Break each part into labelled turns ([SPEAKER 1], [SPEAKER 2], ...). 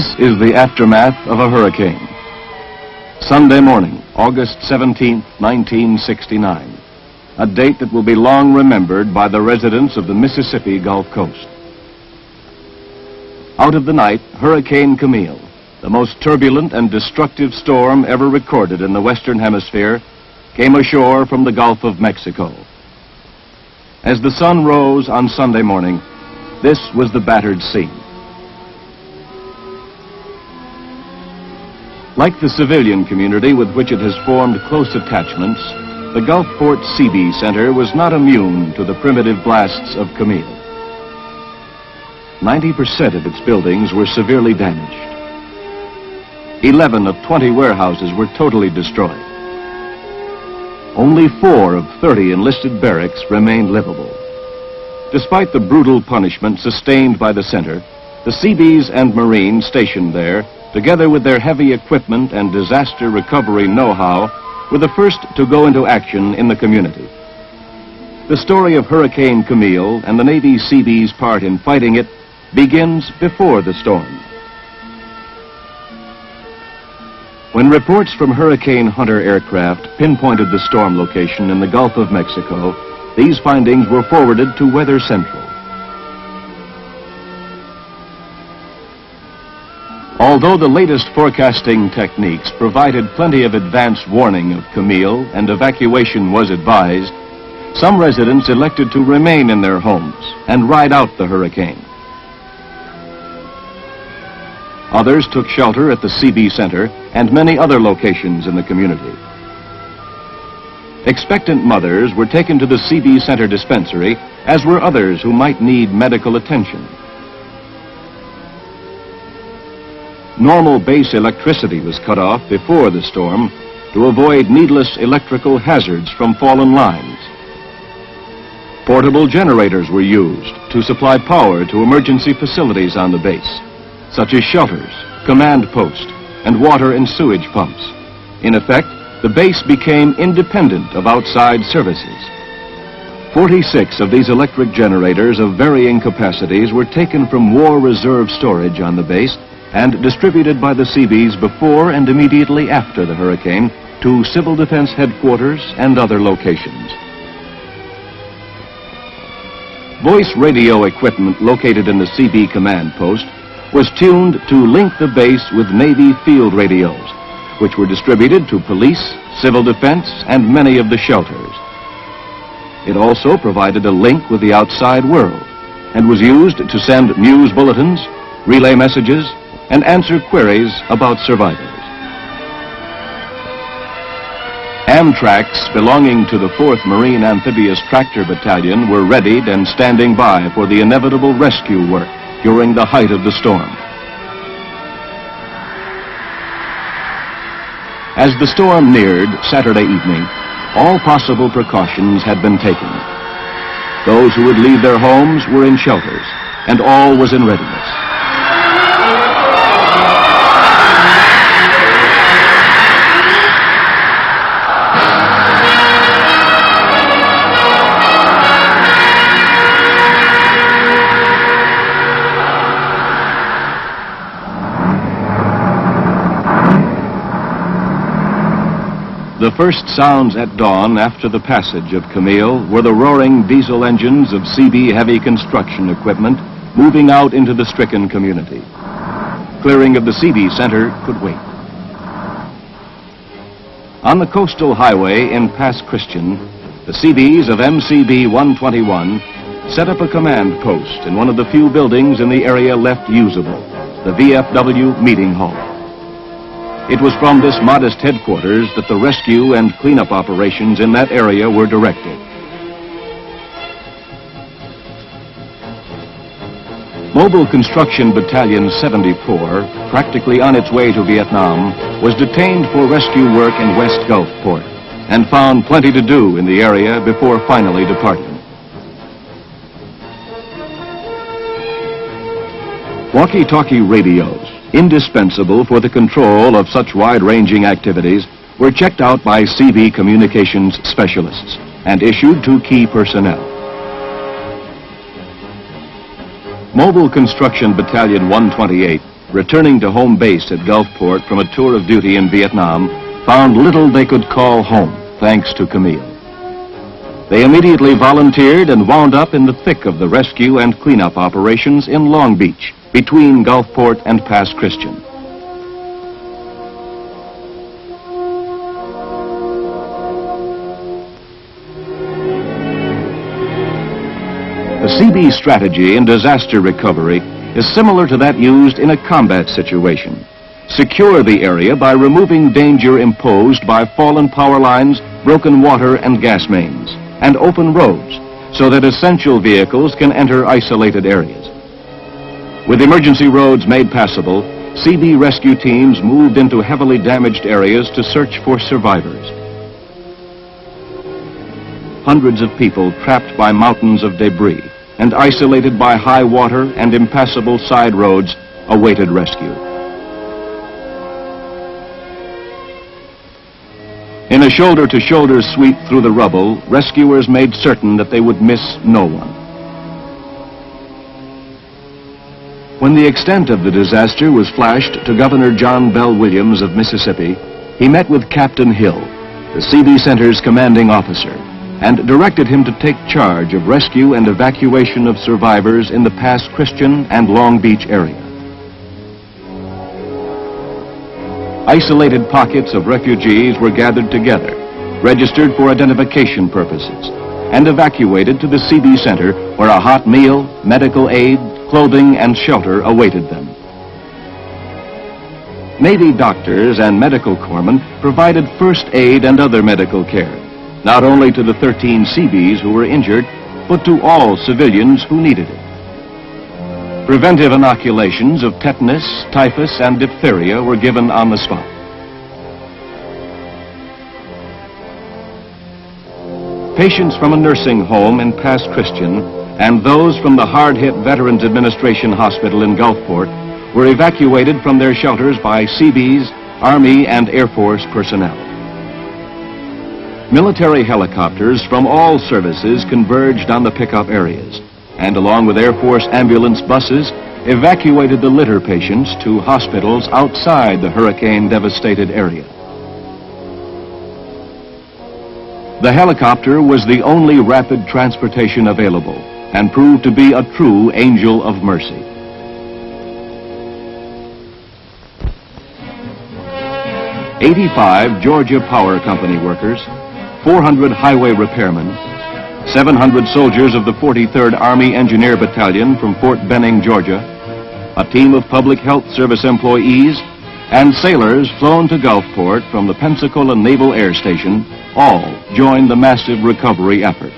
[SPEAKER 1] This is the aftermath of a hurricane. Sunday morning, August 17, 1969. A date that will be long remembered by the residents of the Mississippi Gulf Coast. Out of the night, Hurricane Camille, the most turbulent and destructive storm ever recorded in the Western Hemisphere, came ashore from the Gulf of Mexico. As the sun rose on Sunday morning, this was the battered scene. Like the civilian community with which it has formed close attachments, the Gulfport Seabees Center was not immune to the primitive blasts of Camille. 90% of its buildings were severely damaged. 11 of 20 warehouses were totally destroyed. Only 4 of 30 enlisted barracks remained livable. Despite the brutal punishment sustained by the center, the Seabees and Marines stationed there, together with their heavy equipment and disaster recovery know-how, were the first to go into action in the community. The story of Hurricane Camille and the Navy Seabees' part in fighting it begins before the storm. When reports from Hurricane Hunter aircraft pinpointed the storm location in the Gulf of Mexico, these findings were forwarded to Weather Central. Although the latest forecasting techniques provided plenty of advance warning of Camille and evacuation was advised, some residents elected to remain in their homes and ride out the hurricane. Others took shelter at the Seabees Center and many other locations in the community. Expectant mothers were taken to the Seabees Center dispensary, as were others who might need medical attention. Normal base electricity was cut off before the storm to avoid needless electrical hazards from fallen lines. Portable generators were used to supply power to emergency facilities on the base, such as shelters, command posts, and water and sewage pumps. In effect, the base became independent of outside services. 46 of these electric generators of varying capacities were taken from war reserve storage on the base and distributed by the Seabees before and immediately after the hurricane to Civil Defense headquarters and other locations. Voice radio equipment located in the Seabee command post was tuned to link the base with Navy field radios, which were distributed to police, civil defense, and many of the shelters. It also provided a link with the outside world and was used to send news bulletins, relay messages, and answer queries about survivors. Amtraks belonging to the 4th Marine Amphibious Tractor Battalion were readied and standing by for the inevitable rescue work during the height of the storm. As the storm neared Saturday evening, all possible precautions had been taken. Those who would leave their homes were in shelters, and all was in readiness. The first sounds at dawn after the passage of Camille were the roaring diesel engines of Seabee heavy construction equipment moving out into the stricken community. Clearing of the Seabees Center could wait. On the coastal highway in Pass Christian, the Seabees of MCB 121 set up a command post in one of the few buildings in the area left usable, the VFW meeting hall. It was from this modest headquarters that the rescue and cleanup operations in that area were directed. Mobile Construction Battalion 74, practically on its way to Vietnam, was detained for rescue work in West Gulfport and found plenty to do in the area before finally departing. Walkie-talkie radios, indispensable for the control of such wide-ranging activities, were checked out by Seabee communications specialists and issued to key personnel. Mobile Construction Battalion 128 returning to home base at Gulfport from a tour of duty in Vietnam, found little they could call home, thanks to Camille. They immediately volunteered and wound up in the thick of the rescue and cleanup operations in Long Beach, between Gulfport and Pass Christian. The Seabees strategy in disaster recovery is similar to that used in a combat situation. Secure the area by removing danger imposed by fallen power lines, broken water and gas mains, and open roads so that essential vehicles can enter isolated areas. With emergency roads made passable, Seabee rescue teams moved into heavily damaged areas to search for survivors. Hundreds of people trapped by mountains of debris and isolated by high water and impassable side roads awaited rescue. In a shoulder-to-shoulder sweep through the rubble, rescuers made certain that they would miss no one. When the extent of the disaster was flashed to Governor John Bell Williams of Mississippi, he met with Captain Hill, the Seabee Center's commanding officer, and directed him to take charge of rescue and evacuation of survivors in the Pass Christian and Long Beach area. Isolated pockets of refugees were gathered together, registered for identification purposes, and evacuated to the Seabee Center, where a hot meal, medical aid, clothing, and shelter awaited them. Navy doctors and medical corpsmen provided first aid and other medical care, not only to the 13 Seabees who were injured, but to all civilians who needed it. Preventive inoculations of tetanus, typhus, and diphtheria were given on the spot. Patients from a nursing home in Pass Christian and those from the hard-hit Veterans Administration Hospital in Gulfport were evacuated from their shelters by Seabees, Army, and Air Force personnel. Military helicopters from all services converged on the pickup areas, and along with Air Force ambulance buses, evacuated the litter patients to hospitals outside the hurricane-devastated area. The helicopter was the only rapid transportation available and proved to be a true angel of mercy. 85 Georgia Power Company workers, 400 highway repairmen, 700 soldiers of the 43rd Army Engineer Battalion from Fort Benning, Georgia, a team of Public Health Service employees, and sailors flown to Gulfport from the Pensacola Naval Air Station all joined the massive recovery effort.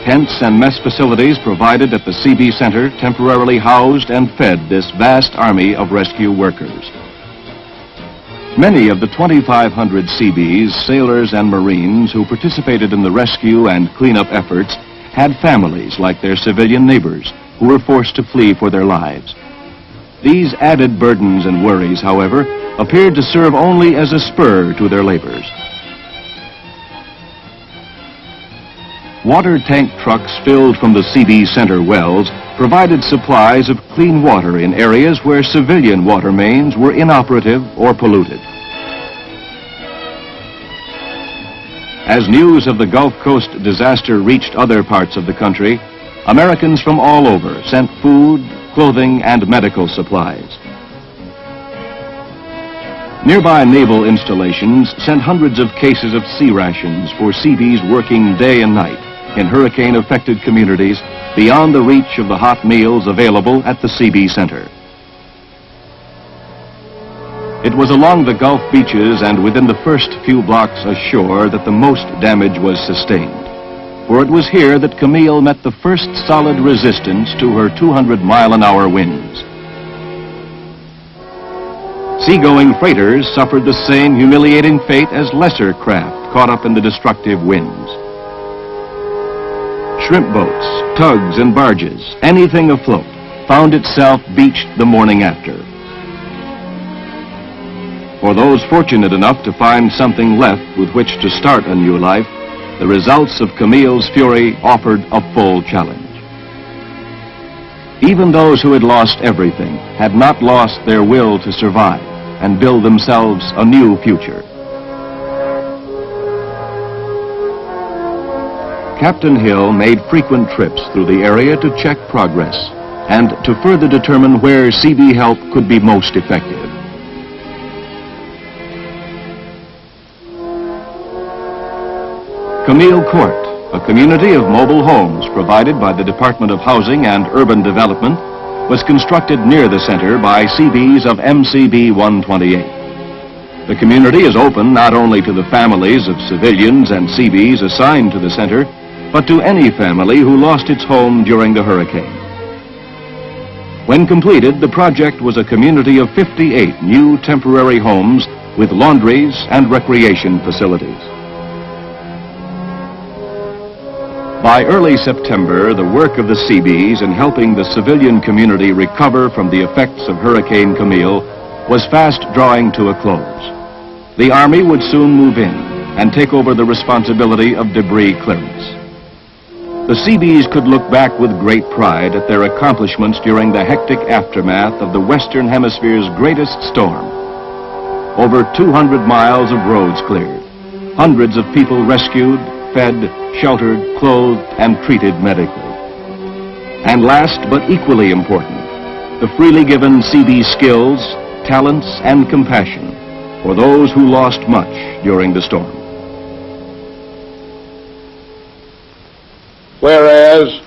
[SPEAKER 1] Tents and mess facilities provided at the Seabee Center temporarily housed and fed this vast army of rescue workers. Many of the 2,500 Seabees, sailors, and Marines who participated in the rescue and cleanup efforts had families like their civilian neighbors who were forced to flee for their lives. These added burdens and worries, however, appeared to serve only as a spur to their labors. Water tank trucks filled from the Seabee Center wells provided supplies of clean water in areas where civilian water mains were inoperative or polluted. As news of the Gulf Coast disaster reached other parts of the country, Americans from all over sent food, clothing, and medical supplies. Nearby naval installations sent hundreds of cases of sea rations for Seabees working day and night in hurricane-affected communities beyond the reach of the hot meals available at the Seabee Center. It was along the Gulf beaches and within the first few blocks ashore that the most damage was sustained, for it was here that Camille met the first solid resistance to her 200-mile-an-hour winds. Seagoing freighters suffered the same humiliating fate as lesser craft caught up in the destructive winds. Shrimp boats, tugs, and barges, anything afloat, found itself beached the morning after. For those fortunate enough to find something left with which to start a new life, the results of Camille's fury offered a full challenge. Even those who had lost everything had not lost their will to survive and build themselves a new future. Captain Hill made frequent trips through the area to check progress and to further determine where Seabee help could be most effective. Camille Court, a community of mobile homes provided by the Department of Housing and Urban Development, was constructed near the center by Seabees of MCB 128. The community is open not only to the families of civilians and Seabees assigned to the center, but to any family who lost its home during the hurricane. When completed, the project was a community of 58 new temporary homes with laundries and recreation facilities. By early September, the work of the Seabees in helping the civilian community recover from the effects of Hurricane Camille was fast drawing to a close. The Army would soon move in and take over the responsibility of debris clearance. The Seabees could look back with great pride at their accomplishments during the hectic aftermath of the Western Hemisphere's greatest storm. Over 200 miles of roads cleared, hundreds of people rescued, fed, sheltered, clothed, and treated medically. And last but equally important, the freely given Seabee skills, talents, and compassion for those who lost much during the storm.
[SPEAKER 2] Whereas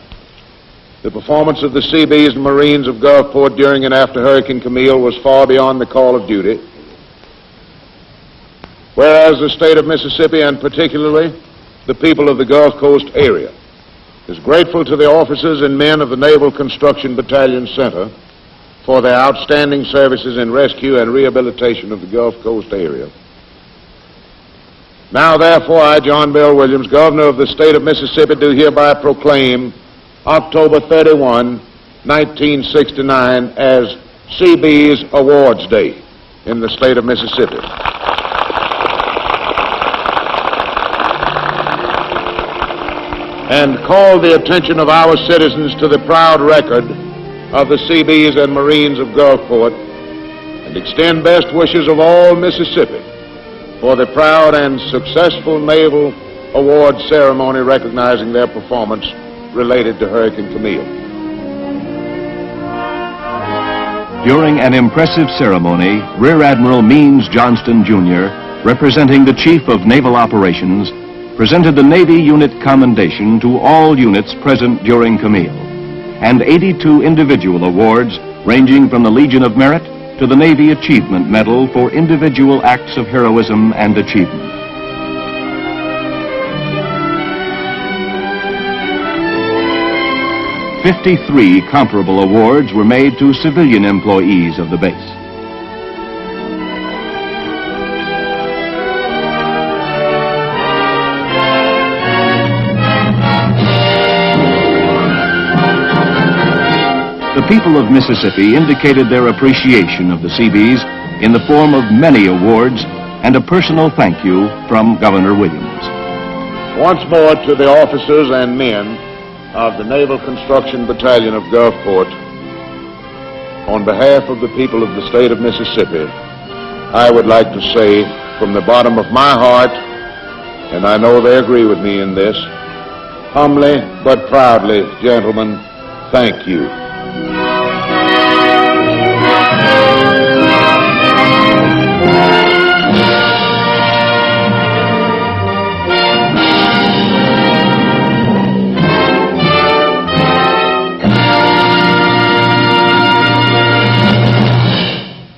[SPEAKER 2] the performance of the Seabees and Marines of Gulfport during and after Hurricane Camille was far beyond the call of duty. Whereas the state of Mississippi, and particularly the people of the Gulf Coast area, is grateful to the officers and men of the Naval Construction Battalion Center for their outstanding services in rescue and rehabilitation of the Gulf Coast area. Now, therefore, I, John Bell Williams, Governor of the state of Mississippi, do hereby proclaim October 31, 1969 as Seabees Awards Day in the state of Mississippi. And call the attention of our citizens to the proud record of the Seabees and Marines of Gulfport, and extend best wishes of all Mississippi for the proud and successful Naval Award ceremony recognizing their performance related to Hurricane Camille.
[SPEAKER 1] During an impressive ceremony, Rear Admiral Means Johnston, Jr., representing the Chief of Naval Operations, presented the Navy Unit Commendation to all units present during Camille, and 82 individual awards ranging from the Legion of Merit to the Navy Achievement Medal for individual acts of heroism and achievement. "53 comparable awards were made to civilian employees of the base. The people of Mississippi indicated their appreciation of the Seabees in the form of many awards and a personal thank you from Governor Williams.
[SPEAKER 2] Once more to the officers and men of the Naval Construction Battalion of Gulfport, on behalf of the people of the state of Mississippi, I would like to say from the bottom of my heart, and I know they agree with me in this, humbly but proudly, gentlemen, thank you.